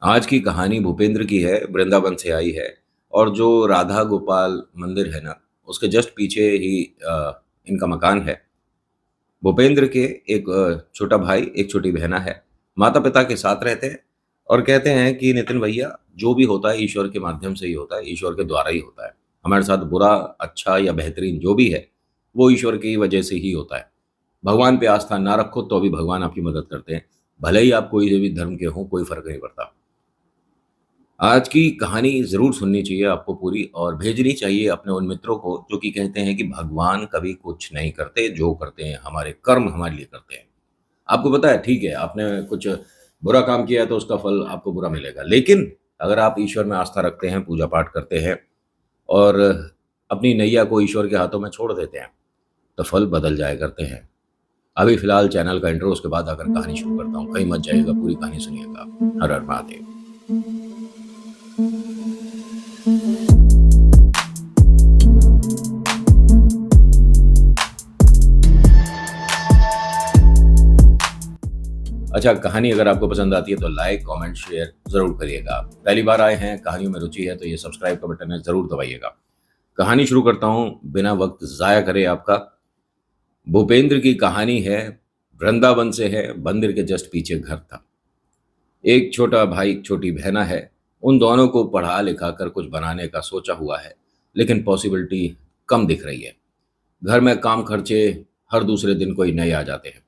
आज की कहानी भूपेंद्र की है, वृंदावन से आई है। और जो राधा गोपाल मंदिर है ना, उसके जस्ट पीछे ही इनका मकान है। भूपेंद्र के एक छोटा भाई, एक छोटी बहना है। माता-पिता के साथ रहते हैं और कहते हैं कि नितिन भैया, जो भी होता है ईश्वर के माध्यम से ही होता है, ईश्वर के द्वारा ही होता है। हमारे साथ बुरा, अच्छा या बेहतरीन जो भी है, वो ईश्वर की वजह से ही होता है। भगवान पे आस्था ना रखो तो भी भगवान आपकी मदद करते हैं। भले ही आप कोई से भी धर्म के हों, कोई फ़र्क नहीं पड़ता। आज की कहानी ज़रूर सुननी चाहिए आपको पूरी और भेजनी चाहिए अपने उन मित्रों को जो कि कहते हैं कि भगवान कभी कुछ नहीं करते, जो करते हैं हमारे कर्म हमारे लिए करते हैं। आपको पता है, ठीक है, आपने कुछ बुरा काम किया है तो उसका फल आपको बुरा मिलेगा। लेकिन अगर आप ईश्वर में आस्था रखते हैं, पूजा-पाठ करते हैं और अपनी नैया को ईश्वर के हाथों में छोड़ देते हैं, तो फल बदल जाया करते हैं। अभी फ़िलहाल चैनल का इंट्रो, उसके बाद आकर कहानी शुरू करता हूँ। कहीं मत जाइएगा, पूरी कहानी सुनिएगा। हर हर महादेव। अच्छा, कहानी अगर आपको पसंद आती है तो लाइक, कमेंट, शेयर ज़रूर करिएगा। पहली बार आए हैं, कहानियों में रुचि है तो ये सब्सक्राइब का बटन है, ज़रूर दबाइएगा। कहानी शुरू करता हूँ, बिना वक्त ज़ाया करे आपका। भूपेंद्र की कहानी है, वृंदावन से है, मंदिर के जस्ट पीछे घर था। एक छोटा भाई, एक छोटी बहना है। उन दोनों को पढ़ा लिखा कर कुछ बनाने का सोचा हुआ है, लेकिन पॉसिबिलिटी कम दिख रही है। घर में काम खर्चे हर दूसरे दिन कोई नए आ जाते हैं।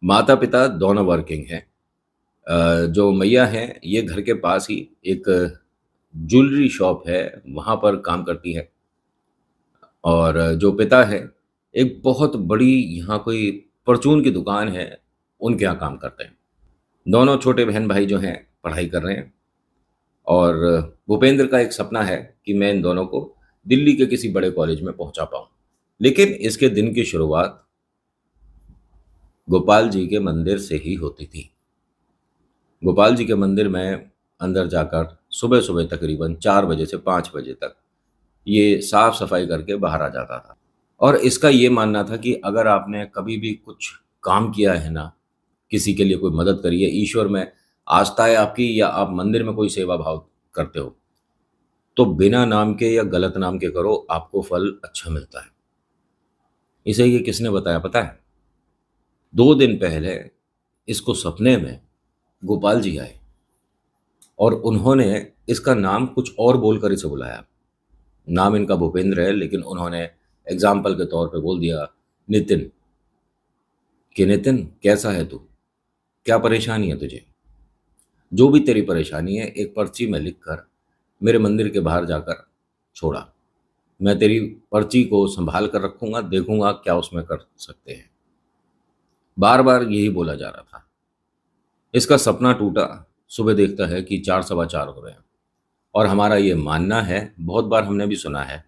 माता-पिता दोनों वर्किंग हैं। जो मैया हैं, ये घर के पास ही एक ज्वेलरी शॉप है, वहाँ पर काम करती हैं। और जो पिता है, एक बहुत बड़ी यहाँ कोई परचून की दुकान है, उनके यहाँ काम करते हैं। दोनों छोटे बहन-भाई जो हैं, पढ़ाई कर रहे हैं। और भूपेंद्र का एक सपना है कि मैं इन दोनों को दिल्ली के किसी बड़े कॉलेज में पहुँचा पाऊँ। लेकिन इसके दिन की शुरुआत गोपाल जी के मंदिर से ही होती थी। गोपाल जी के मंदिर में अंदर जाकर सुबह-सुबह तकरीबन 4 बजे से 5 बजे तक ये साफ-सफाई करके बाहर आ जाता था। और इसका ये मानना था कि अगर आपने कभी भी कुछ काम किया है ना, किसी के लिए कोई मदद करी है, ईश्वर में आस्था है आपकी या आप मंदिर में कोई सेवा भाव करते हो, तो बिना नाम के या गलत नाम के करो, आपको फल अच्छा मिलता है। इसे ये किसने बताया पता है? 2 दिन पहले इसको सपने में गोपाल जी आए और उन्होंने इसका नाम कुछ और बोलकर इसे बुलाया। नाम इनका भूपेंद्र है, लेकिन उन्होंने एग्ज़ाम्पल के तौर पे बोल दिया नितिन, कि नितिन कैसा है तू? क्या परेशानी है तुझे? जो भी तेरी परेशानी है एक पर्ची में लिख कर मेरे मंदिर के बाहर जाकर छोड़ा। मैं तेरी पर्ची को सँभाल कर रखूँगा, देखूँगा क्या उसमें कर सकते हैं। बार-बार यही बोला जा रहा था। इसका सपना टूटा, सुबह देखता है कि 4 सवा 4 हो रहे हैं। और हमारा ये मानना है, बहुत बार हमने भी सुना है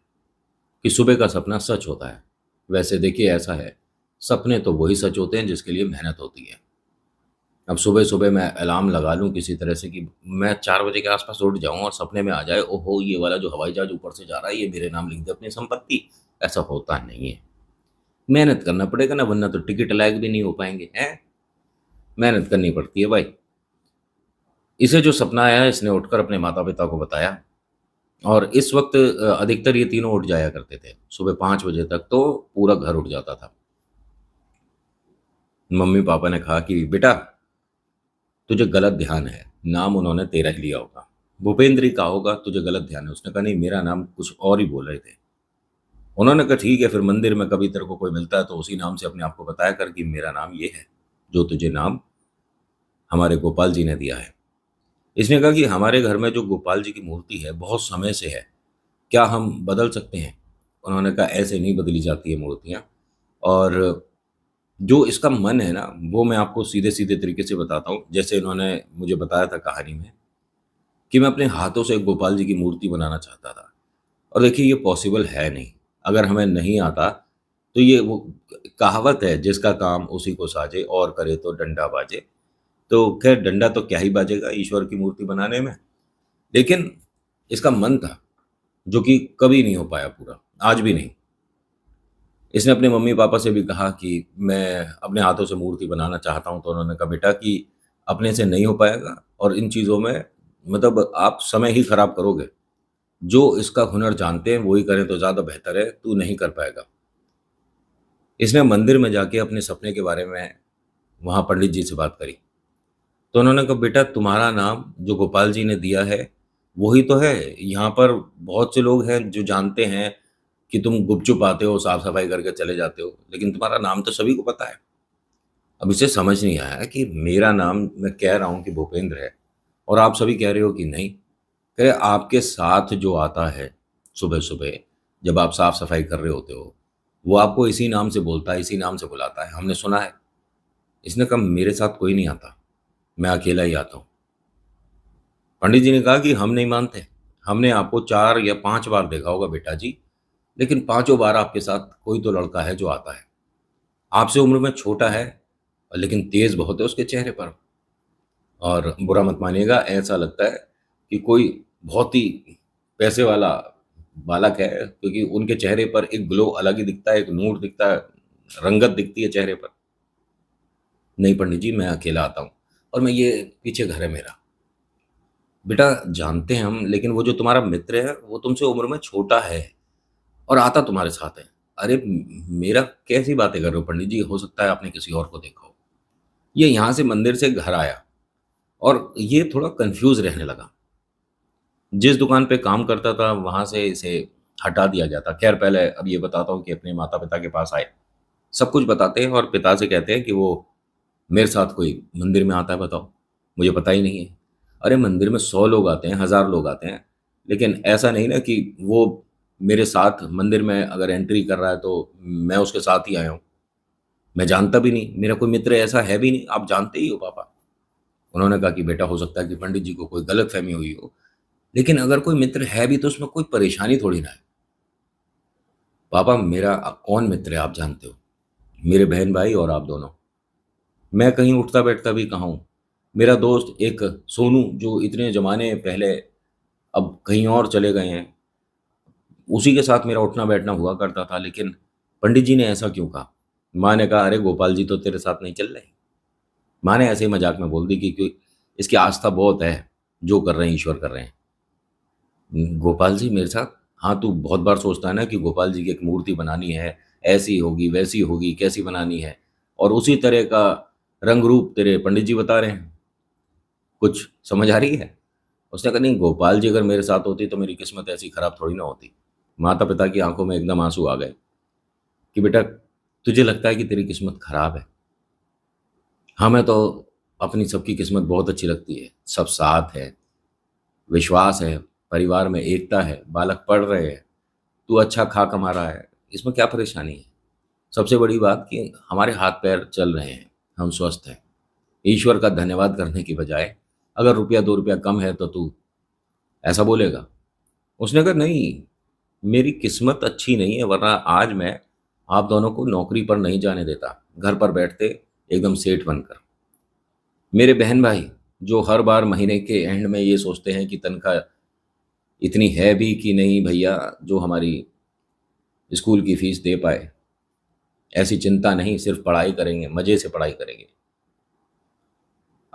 कि सुबह का सपना सच होता है। वैसे देखिए ऐसा है, सपने तो वही सच होते हैं जिसके लिए मेहनत होती है। अब सुबह-सुबह मैं अलार्म लगा लूँ किसी तरह से कि मैं 4 बजे के आस-पास उठ जाऊँ और सपने में आ जाए, ओहो! ये वाला जो हवाई जहाज़ ऊपर से जा रहा है, ये मेरे नाम लिख दे अपनी संपत्ति, ऐसा होता नहीं है। मेहनत करना पड़ेगा ना, वरना तो टिकट लायक भी नहीं हो पाएँगे, हैं? मेहनत करनी पड़ती है भाई। इसे जो सपना आया, इसने उठकर अपने माता-पिता को बताया। और इस वक़्त अधिकतर ये तीनों उठ जाया करते थे। सुबह 5 बजे तक तो पूरा घर उठ जाता था। मम्मी-पापा ने कहा कि बेटा, तुझे गलत ध्यान है। नाम उन्होंने तेरा ही लिया होगा। भूपेंद्र ही कहा होगा, तुझे गलत ध्यान है। उसने कहा नहीं, मेरा नाम कुछ और ही बोल रहे थे। उन्होंने कहा ठीक है, फिर मंदिर में कभी तेरे को कोई मिलता है तो उसी नाम से अपने आप को बताया कर कि मेरा नाम ये है, जो तुझे नाम हमारे गोपाल जी ने दिया है। इसने कहा कि हमारे घर में जो गोपाल जी की मूर्ति है, बहुत समय से है। क्या हम बदल सकते हैं? उन्होंने कहा ऐसे नहीं बदली जाती है मूर्तियाँ। और जो इसका मन है ना, वो मैं आपको सीधे-सीधे तरीके से बताता हूँ। जैसे इन्होंने मुझे बताया था कहानी में कि मैं अपने हाथों से एक गोपाल जी की मूर्ति बनाना चाहता था। और देखिए ये पॉसिबल है नहीं। अगर हमें नहीं आता तो ये वो कहावत है, जिसका काम उसी को साजे और करे तो डंडा बाजे। तो ख़ैर डंडा तो क्या ही बाजेगा ईश्वर की मूर्ति बनाने में। लेकिन इसका मन था, जो कि कभी नहीं हो पाया पूरा, आज भी नहीं। इसने अपने मम्मी-पापा से भी कहा कि मैं अपने हाथों से मूर्ति बनाना चाहता हूँ, तो उन्होंने कहा बेटा कि अपने से नहीं हो पाएगा और इन चीज़ों में मतलब आप समय ही खराब करोगे। जो इसका हुनर जानते हैं वो ही करें तो ज़्यादा बेहतर है, तू नहीं कर पाएगा। इसने मंदिर में जाके अपने सपने के बारे में वहाँ पंडित जी से बात करी। तो उन्होंने कहा, बेटा तुम्हारा नाम जो गोपाल जी ने दिया है, वही तो है। यहाँ पर बहुत से लोग हैं जो जानते हैं कि तुम गुपचुप आते हो, साफ-सफाई करके चले जाते हो, लेकिन तुम्हारा नाम तो सभी को पता है। अब इसे समझ नहीं आया कि मेरा नाम मैं कह रहा हूँ कि भूपेंद्र है और आप सभी कह रहे हो कि नहीं। कह रहे आपके साथ जो आता है सुबह-सुबह जब आप साफ-सफाई कर रहे होते हो, वो आपको इसी नाम से बोलता है, इसी नाम से बुलाता है, हमने सुना है। इसने कहा मेरे साथ कोई नहीं आता, मैं अकेला ही आता हूँ। पंडित जी ने कहा कि हम नहीं मानते। हमने आपको 4 या 5 बार देखा होगा बेटा जी, लेकिन पाँचों बार आपके साथ कोई तो लड़का है जो आता है। आपसे उम्र में छोटा है, लेकिन तेज़ बहुत है उसके चेहरे पर। और बुरा मत मानिएगा, ऐसा लगता है कि कोई बहुत ही पैसे वाला बालक है, क्योंकि उनके चेहरे पर एक ग्लो अलग ही दिखता है, एक नूर दिखता है, रंगत दिखती है चेहरे पर। नहीं पंडित जी, मैं अकेला आता हूँ और मैं ये पीछे घर है मेरा। बेटा जानते हैं हम, लेकिन वो जो तुम्हारा मित्र है वो तुमसे उम्र में छोटा है और आता तुम्हारे साथ है। अरे मेरा कैसी बातें कर रहे हो पंडित जी, हो सकता है आपने किसी और को देखा हो। ये यहाँ से मंदिर से घर आया और ये थोड़ा कंफ्यूज रहने लगा। जिस दुकान पे काम करता था वहाँ से इसे हटा दिया गया था। खैर पहले अब ये बताता हूँ कि अपने माता-पिता के पास आए। सब कुछ बताते हैं और पिता से कहते हैं कि वो मेरे साथ कोई मंदिर में आता है बताओ, मुझे पता ही नहीं है। अरे मंदिर में 100 लोग आते हैं, 1000 लोग आते हैं, लेकिन ऐसा नहीं ना कि वो मेरे साथ मंदिर में अगर एंट्री कर रहा है तो मैं उसके साथ ही आया हूँ। मैं जानता भी नहीं, मेरा कोई मित्र ऐसा है भी नहीं, आप जानते ही हो पापा। उन्होंने कहा कि बेटा हो सकता है कि पंडित जी को कोई गलतफ़हमी हुई हो, लेकिन अगर कोई मित्र है भी तो उसमें कोई परेशानी थोड़ी ना है। पापा मेरा कौन मित्र है आप जानते हो, मेरे बहन भाई और आप दोनों। मैं कहीं उठता बैठता भी कहाँ हूँ। मेरा दोस्त एक सोनू जो इतने ज़माने पहले अब कहीं और चले गए हैं, उसी के साथ मेरा उठना बैठना हुआ करता था, लेकिन पंडित जी ने ऐसा क्यों कहा? माँ ने कहा अरे गोपाल जी तो तेरे साथ नहीं चल रहे। माँ ने ऐसे ही मजाक में बोल दी कि इसकी आस्था बहुत है, जो कर रहे हैं ईश्वर कर रहे हैं। गोपाल जी मेरे साथ, हाँ तू बहुत बार सोचता है ना कि गोपाल जी की एक मूर्ति बनानी है, ऐसी होगी वैसी होगी, कैसी बनानी है, और उसी तरह का रंग रूप तेरे पंडित जी बता रहे हैं। कुछ समझ आ रही है? उसने कहा नहीं, गोपाल जी अगर मेरे साथ होती तो मेरी किस्मत ऐसी खराब थोड़ी ना होती। माता पिता की आंखों में एकदम आंसू आ गए कि बेटा तुझे लगता है कि तेरी किस्मत खराब है। हमें तो अपनी सबकी किस्मत बहुत अच्छी लगती है, सब साथ है, विश्वास है, परिवार में एकता है, बालक पढ़ रहे हैं, तू अच्छा खा कमा रहा है, इसमें क्या परेशानी है? सबसे बड़ी बात कि हमारे हाथ पैर चल रहे हैं, हम स्वस्थ हैं। ईश्वर का धन्यवाद करने की बजाय अगर रुपया 2 रुपया कम है तो तू ऐसा बोलेगा? उसने कहा नहीं, मेरी किस्मत अच्छी नहीं है, वरना आज मैं आप दोनों को नौकरी पर नहीं जाने देता, घर पर बैठते एकदम सेठ बनकर। मेरे बहन भाई जो हर बार महीने के एंड में ये सोचते हैं कि तनख्वाह इतनी है भी कि नहीं भैया जो हमारी स्कूल की फीस दे पाए, ऐसी चिंता नहीं, सिर्फ पढ़ाई करेंगे, मज़े से पढ़ाई करेंगे।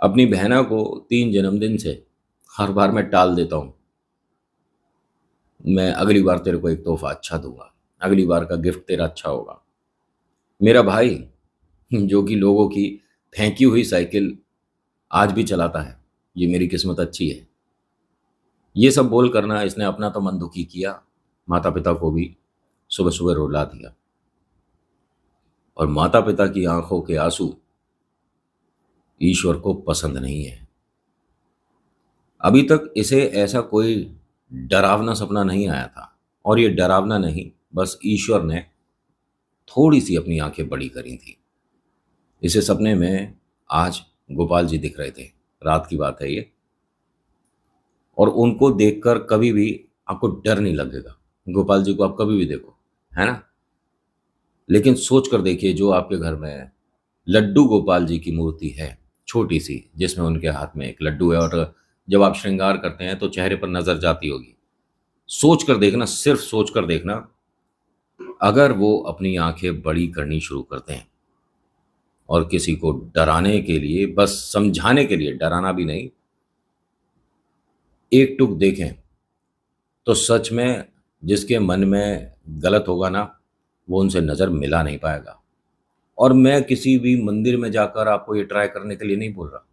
अपनी बहना को 3 जन्मदिन से हर बार मैं टाल देता हूँ। मैं अगली बार तेरे को एक तोहफ़ा अच्छा दूँगा, अगली बार का गिफ्ट तेरा अच्छा होगा। मेरा भाई जो कि लोगों की फेंकी हुई साइकिल आज भी चलाता है, ये मेरी किस्मत अच्छी है। ये सब बोल कर ना इसने अपना तो मन दुखी किया, माता-पिता को भी सुबह-सुबह रुला दिया, और माता-पिता की आँखों के आँसू ईश्वर को पसंद नहीं है। अभी तक इसे ऐसा कोई डरावना सपना नहीं आया था, और ये डरावना नहीं, बस ईश्वर ने थोड़ी-सी अपनी आँखें बड़ी करी थी। इसे सपने में आज गोपाल जी दिख रहे थे, रात की बात है ये, और उनको देखकर कभी भी आपको डर नहीं लगेगा। गोपाल जी को आप कभी भी देखो, है ना? लेकिन सोच कर देखिए जो आपके घर में लड्डू गोपाल जी की मूर्ति है, छोटी-सी, जिसमें उनके हाथ में एक लड्डू है, और जब आप श्रृंगार करते हैं तो चेहरे पर नज़र जाती होगी। सोच कर देखना, सिर्फ सोच कर देखना, अगर वो अपनी आँखें बड़ी करनी शुरू करते हैं और किसी को डराने के लिए, बस समझाने के लिए, डराना भी नहीं, एक टुक देखें तो सच में जिसके मन में गलत होगा ना, वो उनसे नज़र मिला नहीं पाएगा। और मैं किसी भी मंदिर में जाकर आपको ये ट्राई करने के लिए नहीं बोल रहा।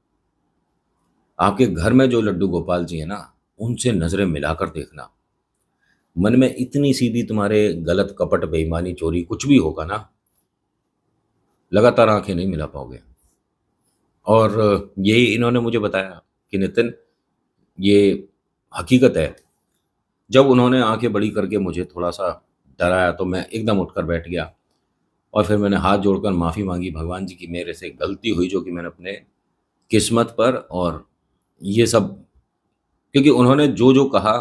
आपके घर में जो लड्डू गोपाल जी हैं ना, उनसे नज़रें मिलाकर देखना। मन में इतनी सीधी तुम्हारे गलत कपट बेईमानी चोरी कुछ भी होगा ना, लगातार आंखें नहीं मिला पाओगे। और यही इन्होंने मुझे बताया कि नितिन, ये हकीकत है। जब उन्होंने आंखें बड़ी करके मुझे थोड़ा सा डराया तो मैं एकदम उठकर बैठ गया और फिर मैंने हाथ जोड़कर माफ़ी मांगी भगवान जी की, मेरे से गलती हुई जो कि मैंने अपने किस्मत पर और ये सब, क्योंकि उन्होंने जो जो कहा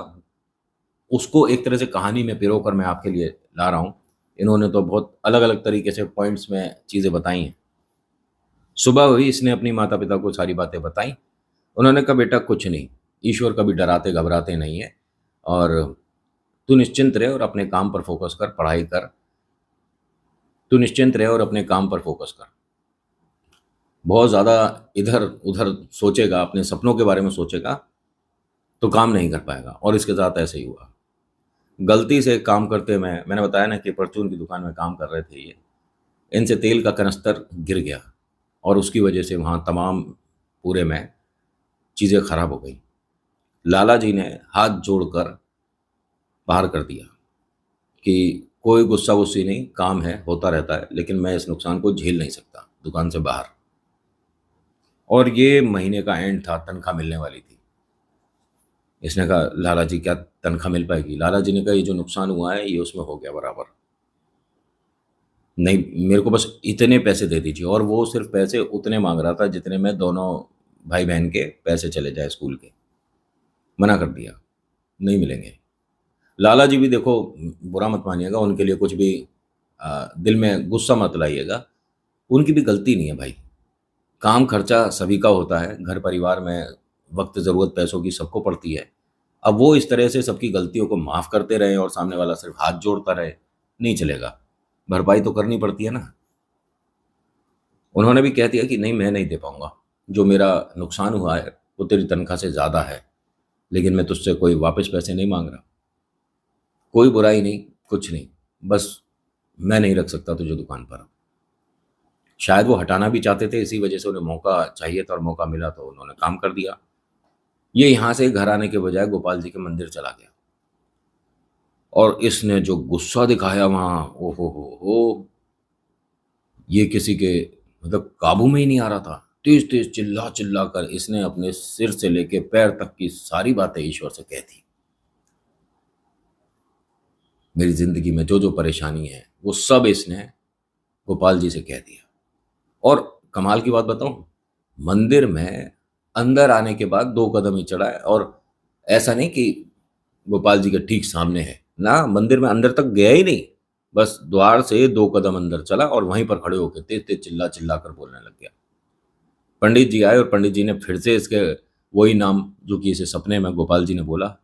उसको एक तरह से कहानी में पिरो कर मैं आपके लिए ला रहा हूँ। इन्होंने तो बहुत अलग अलग तरीके से पॉइंट्स में चीज़ें बताई हैं। सुबह हुई, इसने अपनी माता पिता को सारी बातें बताई। उन्होंने कहा बेटा कुछ नहीं, ईश्वर कभी डराते घबराते नहीं है, और तू निश्चिंत रहे और अपने काम पर फोकस कर, पढ़ाई कर। तू निश्चिंत रहे और अपने काम पर फोकस कर। बहुत ज़्यादा इधर उधर सोचेगा, अपने सपनों के बारे में सोचेगा तो काम नहीं कर पाएगा। और इसके साथ ऐसे ही हुआ। गलती से काम करते मैंने बताया ना कि परचून की दुकान में काम कर रहे थे ये, इनसे तेल का कनस्तर गिर गया और उसकी वजह से वहाँ तमाम पूरे में चीज़ें खराब हो गई। लाला जी ने हाथ जोड़कर बाहर कर दिया कि कोई गुस्सा गुस्सी नहीं, काम है, होता रहता है, लेकिन मैं इस नुकसान को झेल नहीं सकता, दुकान से बाहर। और ये महीने का एंड था, तनख्वाह मिलने वाली थी। इसने कहा लाला जी क्या तनख्वाह मिल पाएगी? लाला जी ने कहा ये जो नुकसान हुआ है ये उसमें हो गया बराबर, नहीं मेरे को बस इतने पैसे दे दीजिए। और वो सिर्फ पैसे उतने मांग रहा था जितने में दोनों भाई बहन के पैसे चले जाए स्कूल के। मना कर दिया, नहीं मिलेंगे। लाला जी भी देखो, बुरा मत मानिएगा, उनके लिए कुछ भी दिल में गुस्सा मत लाइएगा, उनकी भी गलती नहीं है भाई। काम खर्चा सभी का होता है, घर परिवार में वक्त ज़रूरत पैसों की सबको पड़ती है। अब वो इस तरह से सबकी गलतियों को माफ़ करते रहे और सामने वाला सिर्फ हाथ जोड़ता रहे, नहीं चलेगा। भरपाई तो करनी पड़ती है ना। उन्होंने भी कह दिया कि नहीं मैं नहीं दे पाऊंगा, जो मेरा नुकसान हुआ है वो तेरी तनख्वाह से ज़्यादा है, लेकिन मैं तुझसे कोई वापस पैसे नहीं मांग रहा। कोई बुराई नहीं, कुछ नहीं, बस मैं नहीं रख सकता तुझे दुकान पर। शायद वो हटाना भी चाहते थे, इसी वजह से उन्हें मौका चाहिए था और मौका मिला तो उन्होंने काम कर दिया। ये यहाँ से घर आने के बजाय गोपाल जी के मंदिर चला गया और इसने जो गुस्सा दिखाया वहाँ, ओहो हो, ये किसी के मतलब काबू में ही नहीं आ रहा था। तेज तेज चिल्ला चिल्ला कर इसने अपने सिर से लेके पैर तक की सारी बातें ईश्वर से कह दी। मेरी जिंदगी में जो जो परेशानी है वो सब इसने गोपाल जी से कह दिया। और कमाल की बात बताऊं, मंदिर में अंदर आने के बाद 2 कदम ही चढ़ा है, और ऐसा नहीं कि गोपाल जी के ठीक सामने है ना, मंदिर में अंदर तक गया ही नहीं, बस द्वार से 2 कदम अंदर चला और वहीं पर खड़े होकर तेज तेज चिल्ला चिल्ला कर बोलने लग गया। पंडित जी आए और पंडित जी ने फिर से इसके वही नाम जो कि इसे सपने में गोपाल जी ने बोला,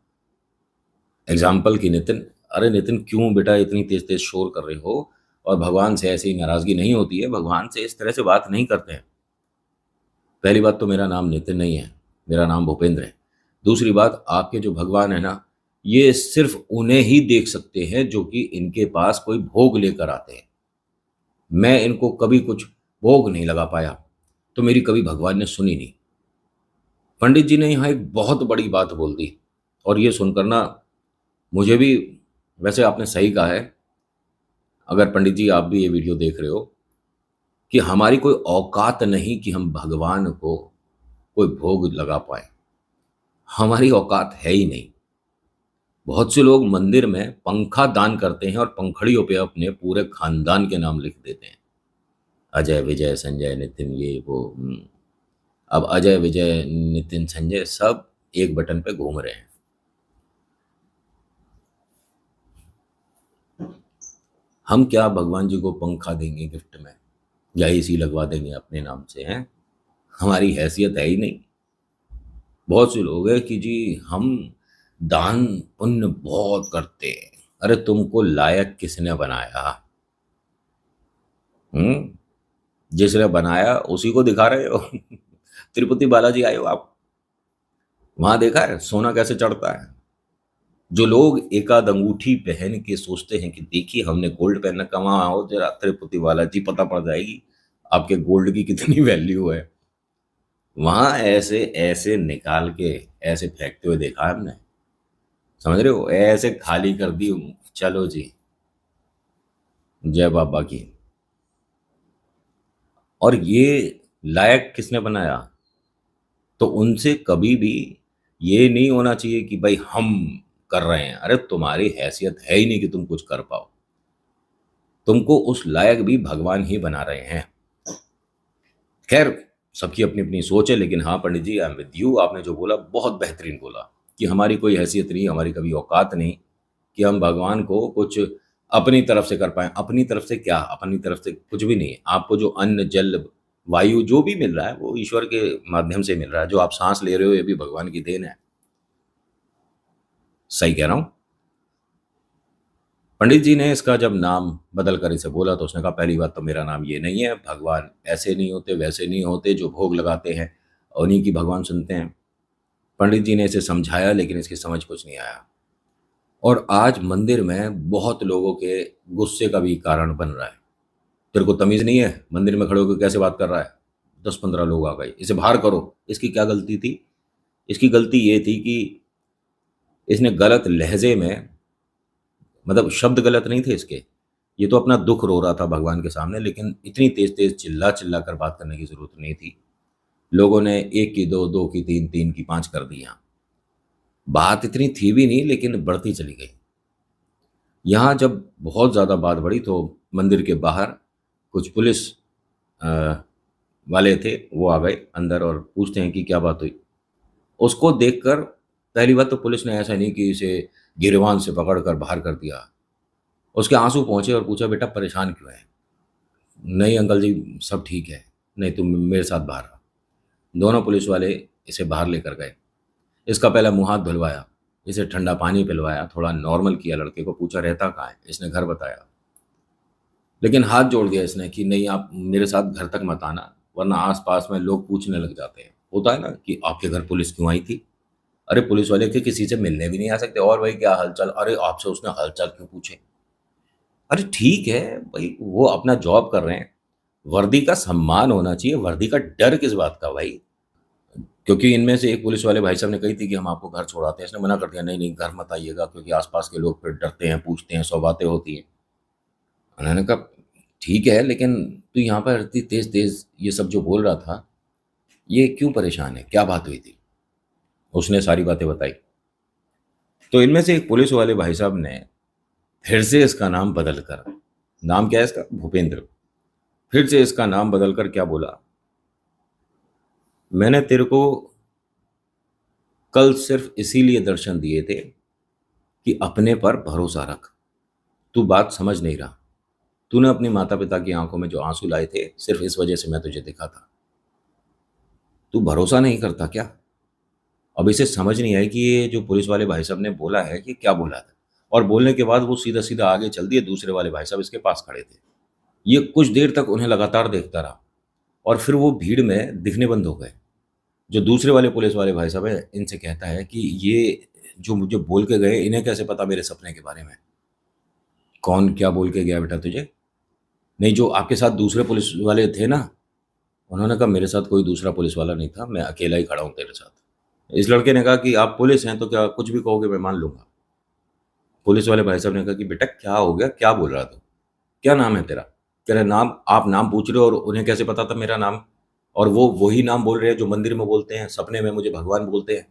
एग्जाम्पल की नितिन, अरे नितिन क्यों बेटा इतनी तेज तेज शोर कर रहे हो? और भगवान से ऐसी नाराजगी नहीं होती है, भगवान से इस तरह से बात नहीं करते हैं। पहली बात तो मेरा नाम नितिन नहीं है, मेरा नाम भूपेंद्र है। दूसरी बात, आपके जो भगवान है ना, ये सिर्फ उन्हें ही देख सकते हैं जो कि इनके पास कोई भोग लेकर आते हैं। मैं इनको कभी कुछ भोग नहीं लगा पाया, तो मेरी कभी भगवान ने सुनी नहीं। पंडित जी ने यहाँ एक बहुत बड़ी बात बोल दी, और ये सुनकर ना मुझे भी, वैसे आपने सही कहा है, अगर पंडित जी आप भी ये वीडियो देख रहे हो, कि हमारी कोई औकात नहीं कि हम भगवान को कोई भोग लगा पाए। हमारी औकात है ही नहीं। बहुत से लोग मंदिर में पंखा दान करते हैं और पंखड़ियों पे अपने पूरे खानदान के नाम लिख देते हैं, अजय विजय संजय नितिन ये वो। अब अजय विजय नितिन संजय सब एक बटन पे घूम रहे हैं। हम क्या भगवान जी को पंखा देंगे गिफ्ट में, या एसी लगवा देंगे अपने नाम से? हैं, हमारी हैसियत है ही नहीं। बहुत से लोग हैं कि जी हम दान पुण्य बहुत करते हैं। अरे तुमको लायक किसने बनाया? हम्म, जिसने बनाया उसी को दिखा रहे हो। तिरुपति बालाजी आए हो आप, वहां देखा है सोना कैसे चढ़ता है? जो लोग एकाध अंगूठी पहन के सोचते हैं कि देखिए हमने गोल्ड पहना, कमा आओ जरा तिरुपति वाला जी, पता पड़ जाएगी आपके गोल्ड की कितनी वैल्यू है। वहां ऐसे ऐसे निकाल के ऐसे फेंकते हुए देखा है हमने। समझ रहे हो, ऐसे खाली कर दी। चलो जी, जय बाबा की। और ये लायक किसने बनाया? तो उनसे कभी भी ये नहीं होना चाहिए कि भाई हम कर रहे हैं। अरे तुम्हारी हैसियत है ही नहीं कि तुम कुछ कर पाओ। तुमको उस लायक भी भगवान ही बना रहे हैं। खैर, सबकी अपनी अपनी सोच है, लेकिन हाँ पंडित जी, आई एम विद यू। आपने जो बोला बहुत बेहतरीन बोला कि हमारी कोई हैसियत नहीं, हमारी कभी औकात नहीं कि हम भगवान को कुछ अपनी तरफ से कर पाएं। अपनी तरफ से क्या, अपनी तरफ से कुछ भी नहीं है। आपको जो अन्न जल वायु जो भी मिल रहा है वो ईश्वर के माध्यम से मिल रहा है। जो आप सांस ले रहे हो ये भी भगवान की देन है। सही कह रहा हूं? पंडित जी ने इसका जब नाम बदल कर इसे बोला तो उसने कहा पहली बात तो मेरा नाम ये नहीं है, भगवान ऐसे नहीं होते वैसे नहीं होते, जो भोग लगाते हैं उन्हीं की भगवान सुनते हैं। पंडित जी ने इसे समझाया लेकिन इसकी समझ कुछ नहीं आया। और आज मंदिर में बहुत लोगों के गुस्से का भी कारण बन रहा है। तेरे को तमीज नहीं है, मंदिर में खड़े होकर कैसे बात कर रहा है? 10-15 लोग आ गए, इसे बाहर करो। इसकी क्या गलती थी? इसकी गलती ये थी कि इसने गलत लहजे में, मतलब शब्द गलत नहीं थे इसके, ये तो अपना दुख रो रहा था भगवान के सामने, लेकिन इतनी तेज तेज चिल्ला चिल्ला कर बात करने की जरूरत नहीं थी। लोगों ने एक की दो, दो की तीन, तीन की पांच कर दी। यहाँ बात इतनी थी भी नहीं लेकिन बढ़ती चली गई। यहाँ जब बहुत ज़्यादा बात बढ़ी तो मंदिर के बाहर कुछ पुलिस अ, वाले थे, वो आ गए अंदर और पूछते हैं कि क्या बात हुई। उसको देखकर पहली बात तो पुलिस ने ऐसा नहीं कि इसे गिरवान से पकड़कर बाहर कर दिया। उसके आंसू पहुंचे और पूछा बेटा परेशान क्यों है? नहीं अंकल जी, सब ठीक है। नहीं, तुम मेरे साथ बाहर आओ। दोनों पुलिस वाले इसे बाहर लेकर गए। इसका पहला मुंह हाथ धुलवाया, इसे ठंडा पानी पिलवाया, थोड़ा नॉर्मल किया लड़के को, पूछा रहता कहाँ है? इसने घर बताया। लेकिन हाथ जोड़ दिया इसने कि नहीं, आप मेरे साथ घर तक मत आना, वरना आसपास में लोग पूछने लग जाते हैं। होता है ना कि आपके घर पुलिस क्यों आई थी? अरे पुलिस वाले के किसी से मिलने भी नहीं आ सकते। और भाई क्या हालचाल? अरे आपसे उसने हालचाल क्यों पूछे? अरे ठीक है भाई, वो अपना जॉब कर रहे हैं, वर्दी का सम्मान होना चाहिए, वर्दी का डर किस बात का भाई? क्योंकि इनमें से एक पुलिस वाले भाई साहब ने कही थी कि हम आपको घर छोड़ाते हैं। इसने मना कर दिया, नहीं नहीं घर मत आइएगा, क्योंकि आसपास के लोग फिर डरते हैं, पूछते हैं, सौ बातें होती हैं। उन्होंने कहा ठीक है, लेकिन तू यहाँ पर इतनी तेज तेज ये सब जो बोल रहा था, ये क्यों परेशान है, क्या बात हुई थी? उसने सारी बातें बताई। तो इनमें से एक पुलिस वाले भाई साहब ने फिर से इसका नाम बदल कर, नाम क्या है इसका, भूपेंद्र, फिर से इसका नाम बदल कर क्या बोला, मैंने तेरे को कल सिर्फ इसीलिए दर्शन दिए थे कि अपने पर भरोसा रख। तू बात समझ नहीं रहा। तूने अपने माता पिता की आंखों में जो आंसू लाए थे, सिर्फ इस वजह से मैं तुझे दिखा था। तू भरोसा नहीं करता क्या? अब इसे समझ नहीं आई कि ये जो पुलिस वाले भाई साहब ने बोला है कि क्या बोला था। और बोलने के बाद वो सीधा सीधा आगे चल दिए। दूसरे वाले भाई साहब इसके पास खड़े थे। ये कुछ देर तक उन्हें लगातार देखता रहा और फिर वो भीड़ में दिखने बंद हो गए। जो दूसरे वाले पुलिस वाले भाई साहब है, इनसे कहता है कि ये जो मुझे बोल के गए, इन्हें कैसे पता मेरे सपने के बारे में? कौन क्या बोल के गया बेटा तुझे? नहीं, जो आपके साथ दूसरे पुलिस वाले थे ना। उन्होंने कहा मेरे साथ कोई दूसरा पुलिस वाला नहीं था, मैं अकेला ही खड़ा हूँ तेरे साथ। इस लड़के ने कहा कि आप पुलिस हैं तो क्या कुछ भी कहोगे मैं मान लूंगा। पुलिस वाले भाई साहब ने कहा कि बेटा क्या हो गया, क्या बोल रहा तू? क्या नाम है तेरा? कह रहे नाम, आप नाम पूछ रहे हो और उन्हें कैसे पता था मेरा नाम? और वो वही नाम बोल रहे हैं जो मंदिर में बोलते हैं, सपने में मुझे भगवान बोलते हैं।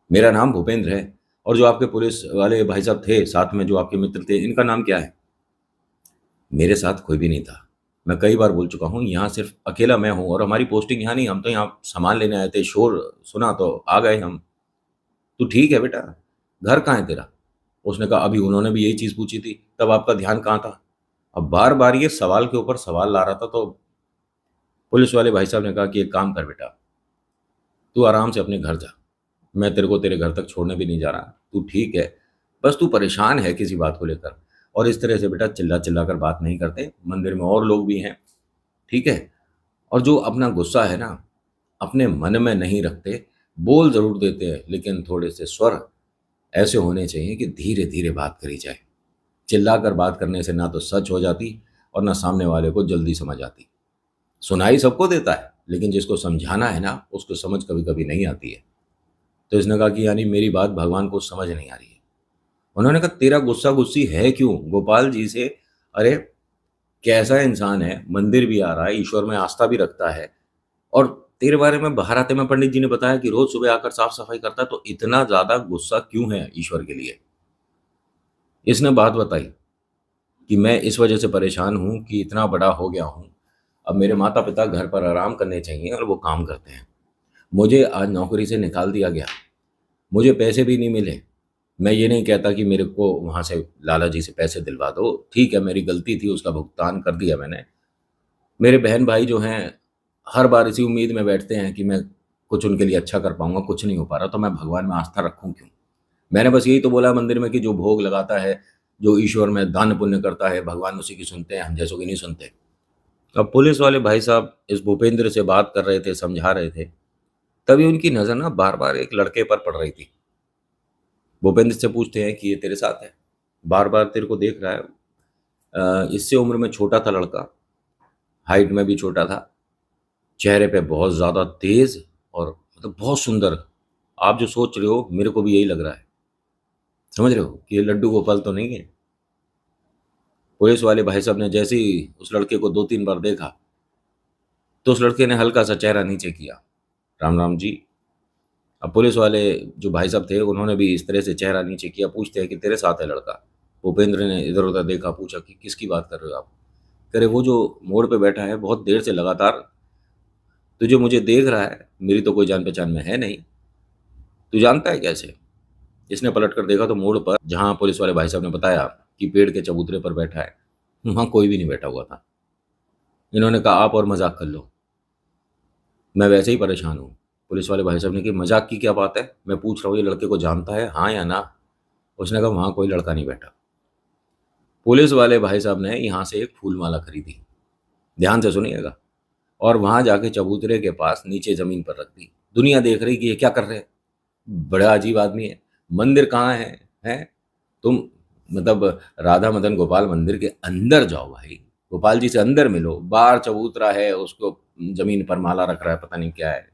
मेरा नाम भूपेंद्र है। और जो आपके पुलिस वाले भाई साहब थे साथ में, जो आपके मित्र थे, इनका नाम क्या है? मेरे साथ कोई भी नहीं था। मैं कई बार बोल चुका हूँ, यहाँ सिर्फ अकेला मैं हूँ और हमारी पोस्टिंग यहाँ नहीं, हम तो यहाँ सामान लेने आए थे, शोर सुना तो आ गए हम। तू ठीक है बेटा? घर कहाँ है तेरा? उसने कहा अभी उन्होंने भी यही चीज़ पूछी थी, तब आपका ध्यान कहाँ था? अब बार बार ये सवाल के ऊपर सवाल ला रहा था। तो पुलिस वाले भाई साहब ने कहा कि एक काम कर बेटा, तू आराम से अपने घर जा, मैं तेरे को तेरे घर तक छोड़ने भी नहीं जा रहा। तू ठीक है, बस तू परेशान है किसी बात को लेकर। और इस तरह से बेटा चिल्ला चिल्ला कर बात नहीं करते, मंदिर में और लोग भी हैं, ठीक है? और जो अपना गुस्सा है ना, अपने मन में नहीं रखते, बोल ज़रूर देते हैं, लेकिन थोड़े से स्वर ऐसे होने चाहिए कि धीरे धीरे बात करी जाए। चिल्लाकर बात करने से ना तो सच हो जाती और ना सामने वाले को जल्दी समझ आती। सुनाई सबको देता है, लेकिन जिसको समझाना है ना, उसको समझ कभी कभी नहीं आती है। तो इसने कहा कि यानी मेरी बात भगवान को समझ नहीं आ रही है। उन्होंने कहा तेरा गुस्सा गुस्सी है क्यों गोपाल जी से? अरे कैसा इंसान है, मंदिर भी आ रहा है, ईश्वर में आस्था भी रखता है, और तेरे बारे में बाहर आते में पंडित जी ने बताया कि रोज सुबह आकर साफ सफाई करता है, तो इतना ज्यादा गुस्सा क्यों है ईश्वर के लिए? इसने बात बताई कि मैं इस वजह से परेशान हूं कि इतना बड़ा हो गया हूं, अब मेरे माता पिता घर पर आराम करने चाहिए और वो काम करते हैं। मुझे आज नौकरी से निकाल दिया गया, मुझे पैसे भी नहीं मिले। मैं ये नहीं कहता कि मेरे को वहाँ से लाला जी से पैसे दिलवा दो, ठीक है मेरी गलती थी, उसका भुगतान कर दिया मैंने। मेरे बहन भाई जो हैं हर बार इसी उम्मीद में बैठते हैं कि मैं कुछ उनके लिए अच्छा कर पाऊंगा, कुछ नहीं हो पा रहा, तो मैं भगवान में आस्था रखूं क्यों? मैंने बस यही तो बोला मंदिर में कि जो भोग लगाता है, जो ईश्वर में दान पुण्य करता है, भगवान उसी की सुनते हैं, हम जैसों की नहीं सुनते। अब पुलिस वाले भाई साहब इस भूपेंद्र से बात कर रहे थे, समझा रहे थे, तभी उनकी नज़र ना बार बार एक लड़के पर पड़ रही थी। भूपेंद्र से पूछते हैं कि ये तेरे साथ है, बार बार तेरे को देख रहा है। इससे उम्र में छोटा था लड़का, हाइट में भी छोटा था, चेहरे पे बहुत ज़्यादा तेज और मतलब बहुत सुंदर। आप जो सोच रहे हो मेरे को भी यही लग रहा है, समझ रहे हो कि ये लड्डू गोपाल तो नहीं है। पुलिस वाले भाई साहब ने जैसे ही उस लड़के को 2-3 बार देखा, तो उस लड़के ने हल्का सा चेहरा नीचे किया, राम राम जी। अब पुलिस वाले जो भाई साहब थे उन्होंने भी इस तरह से चेहरा नीचे किया, पूछते हैं कि तेरे साथ है लड़का? भूपेंद्र ने इधर उधर देखा, पूछा कि किसकी बात कर रहे हो आप? कह रहे वो जो मोड़ पे बैठा है, बहुत देर से लगातार तुझे मुझे देख रहा है, मेरी तो कोई जान पहचान में है नहीं, तू जानता है कैसे? इसने पलट कर देखा तो मोड़ पर जहां पुलिस वाले भाई साहब ने बताया कि पेड़ के चबूतरे पर बैठा है, वहां कोई भी नहीं बैठा हुआ था। इन्होंने कहा आप और मजाक कर लो, मैं वैसे ही परेशान हूँ। पुलिस वाले भाई साहब ने कि मजाक की क्या बात है, मैं पूछ रहा हूँ ये लड़के को जानता है, हाँ या ना? उसने कहा वहां कोई लड़का नहीं बैठा। पुलिस वाले भाई साहब ने यहाँ से एक फूल माला खरीदी, ध्यान से सुनिएगा, और वहां जाके चबूतरे के पास नीचे जमीन पर रख दी। दुनिया देख रही कि ये क्या कर रहे हैं, बड़ा अजीब आदमी है। मंदिर कहाँ है? हैं तुम? मतलब राधा मदन गोपाल मंदिर के अंदर जाओ भाई, गोपाल जी से अंदर मिलो, बाहर चबूतरा है, उसको जमीन पर माला रख रहा है, पता नहीं क्या है।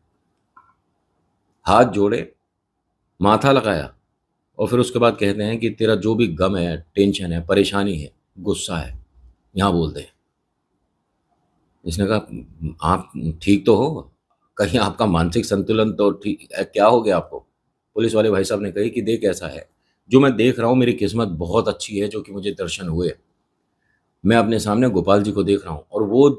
हाथ जोड़े, माथा लगाया, और फिर उसके बाद कहते हैं कि तेरा जो भी गम है, टेंशन है, परेशानी है, गुस्सा है, यहाँ बोल दे। इसने कहा आप ठीक तो हो? कहीं आपका मानसिक संतुलन तो ठीक, क्या हो गया आपको? पुलिस वाले भाई साहब ने कही कि देख ऐसा है, जो मैं देख रहा हूँ मेरी किस्मत बहुत अच्छी है जो कि मुझे दर्शन हुए। मैं अपने सामने गोपाल जी को देख रहा हूँ, और वो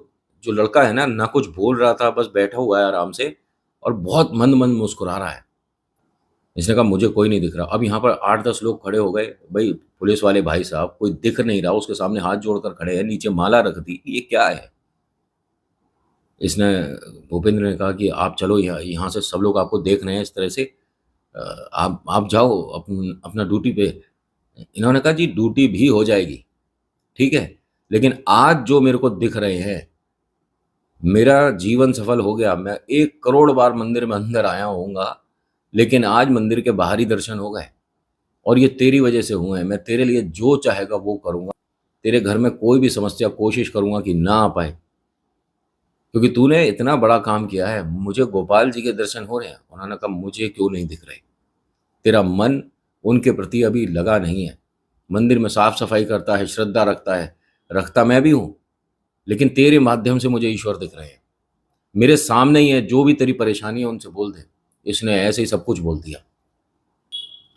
जो लड़का है ना, ना कुछ बोल रहा था, बस बैठा हुआ है आराम से, और बहुत मंद मंद मुस्कुरा रहा है। इसने कहा मुझे कोई नहीं दिख रहा। अब यहाँ पर 8-10 लोग खड़े हो गए, भाई पुलिस वाले भाई साहब कोई दिख नहीं रहा, उसके सामने हाथ जोड़कर खड़े हैं, नीचे माला रख दी, ये क्या है? इसने भूपेंद्र ने कहा कि आप चलो, यहाँ से सब लोग आपको देख रहे हैं इस तरह से, आप जाओ अपना ड्यूटी पे। इन्होंने कहा जी ड्यूटी भी हो जाएगी, ठीक है, लेकिन आज जो मेरे को दिख रहे हैं, मेरा जीवन सफल हो गया। मैं 1 करोड़ बार मंदिर में अंदर आया होऊंगा, लेकिन आज मंदिर के बाहरी दर्शन हो गए, और ये तेरी वजह से हुए हैं। मैं तेरे लिए जो चाहेगा वो करूंगा, तेरे घर में कोई भी समस्या कोशिश करूंगा कि ना आ पाए, क्योंकि तूने इतना बड़ा काम किया है। मुझे गोपाल जी के दर्शन हो रहे हैं। उन्होंने कहा मुझे क्यों नहीं दिख रहे? तेरा मन उनके प्रति अभी लगा नहीं है। मंदिर में साफ सफाई करता है, श्रद्धा रखता है, रखता मैं भी हूं, लेकिन तेरे माध्यम से मुझे ईश्वर दिख रहे हैं, मेरे सामने ही है। जो भी तेरी परेशानी है उनसे बोल दे। इसने ऐसे ही सब कुछ बोल दिया।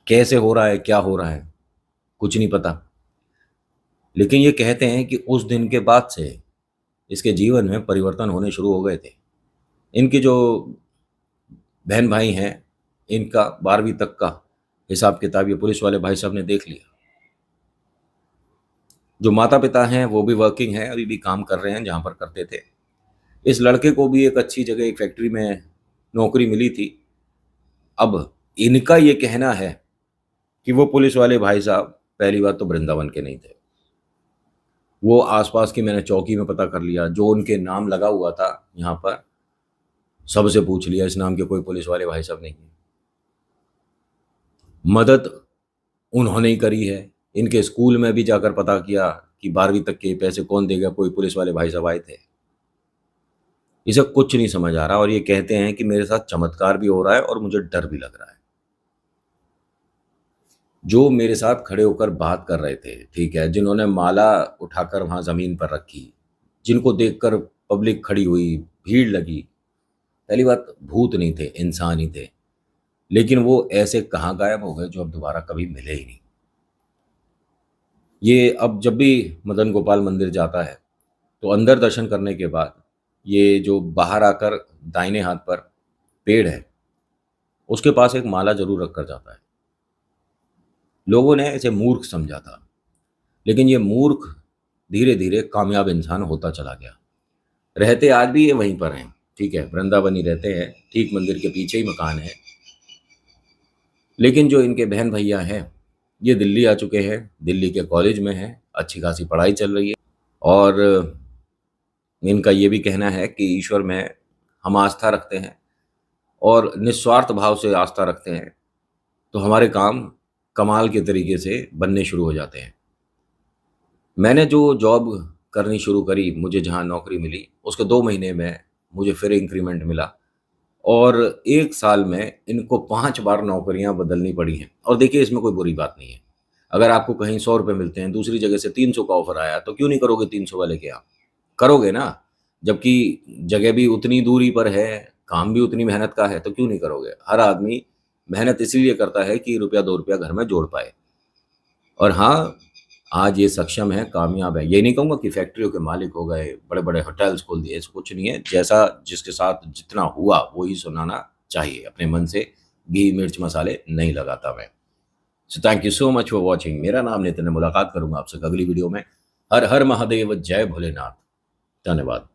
कैसे हो रहा है, क्या हो रहा है, कुछ नहीं पता, लेकिन ये कहते हैं कि उस दिन के बाद से इसके जीवन में परिवर्तन होने शुरू हो गए थे। इनके जो बहन भाई हैं, इनका 12वीं तक का हिसाब किताब ये पुलिस वाले भाई साहब ने देख लिया। जो माता पिता हैं वो भी वर्किंग हैं, अभी भी काम कर रहे हैं जहाँ पर करते थे। इस लड़के को भी एक अच्छी जगह, एक फैक्ट्री में नौकरी मिली थी। अब इनका ये कहना है कि वो पुलिस वाले भाई साहब पहली बात तो वृंदावन के नहीं थे। वो आसपास की मैंने चौकी में पता कर लिया, जो उनके नाम लगा हुआ था यहाँ पर, सबसे पूछ लिया, इस नाम के कोई पुलिस वाले भाई साहब नहीं है। मदद उन्होंने ही करी है। इनके स्कूल में भी जाकर पता किया कि 12वीं तक के पैसे कौन देगा, कोई पुलिस वाले भाई साहब आए थे। इसे कुछ नहीं समझ आ रहा और ये कहते हैं कि मेरे साथ चमत्कार भी हो रहा है और मुझे डर भी लग रहा है। जो मेरे साथ खड़े होकर बात कर रहे थे, ठीक है, जिन्होंने माला उठाकर वहां जमीन पर रखी, जिनको देखकर पब्लिक खड़ी हुई, भीड़ लगी, पहली बात भूत नहीं थे, इंसान ही थे। लेकिन वो ऐसे कहाँ गायब हो गए जो अब दोबारा कभी मिले ही नहीं। ये अब जब भी मदन गोपाल मंदिर जाता है तो अंदर दर्शन करने के बाद ये जो बाहर आकर दाहिने हाथ पर पेड़ है उसके पास एक माला जरूर रख कर जाता है। लोगों ने इसे मूर्ख समझा था, लेकिन ये मूर्ख धीरे धीरे कामयाब इंसान होता चला गया। रहते आज भी ये वहीं पर हैं, ठीक है, वृंदावनी रहते हैं, ठीक मंदिर के पीछे ही मकान है। लेकिन जो इनके बहन भैया हैं ये दिल्ली आ चुके हैं, दिल्ली के कॉलेज में हैं, अच्छी खासी पढ़ाई चल रही है और इनका ये भी कहना है कि ईश्वर में हम आस्था रखते हैं और निस्वार्थ भाव से आस्था रखते हैं तो हमारे काम कमाल के तरीके से बनने शुरू हो जाते हैं। मैंने जो जॉब करनी शुरू करी, मुझे जहाँ नौकरी मिली उसके 2 महीने में मुझे फिर इंक्रीमेंट मिला और 1 साल में इनको 5 बार नौकरियां बदलनी पड़ी हैं। और देखिए इसमें कोई बुरी बात नहीं है। अगर आपको कहीं 100 रुपये मिलते हैं, दूसरी जगह से 300 का ऑफर आया तो क्यों नहीं करोगे 300 वाले के? आप करोगे ना, जबकि जगह भी उतनी दूरी पर है, काम भी उतनी मेहनत का है, तो क्यों नहीं करोगे? हर आदमी मेहनत इसीलिए करता है कि रुपया 2 रुपया घर में जोड़ पाए। और हाँ, आज ये सक्षम है, कामयाब है। ये नहीं कहूँगा कि फैक्ट्रियों के मालिक हो गए, बड़े-बड़े होटल्स खोल दिए, ऐसा कुछ नहीं है। जैसा जिसके साथ जितना हुआ वो ही सुनाना चाहिए। अपने मन से घी, मिर्च, मसाले नहीं लगाता मैं। So thank you so much for watching. मेरा नाम नितिन है, मुलाकात करूँगा आपसे अगली वीडियो में। हर हर महादेव, जय भोलेनाथ। धन्यवाद।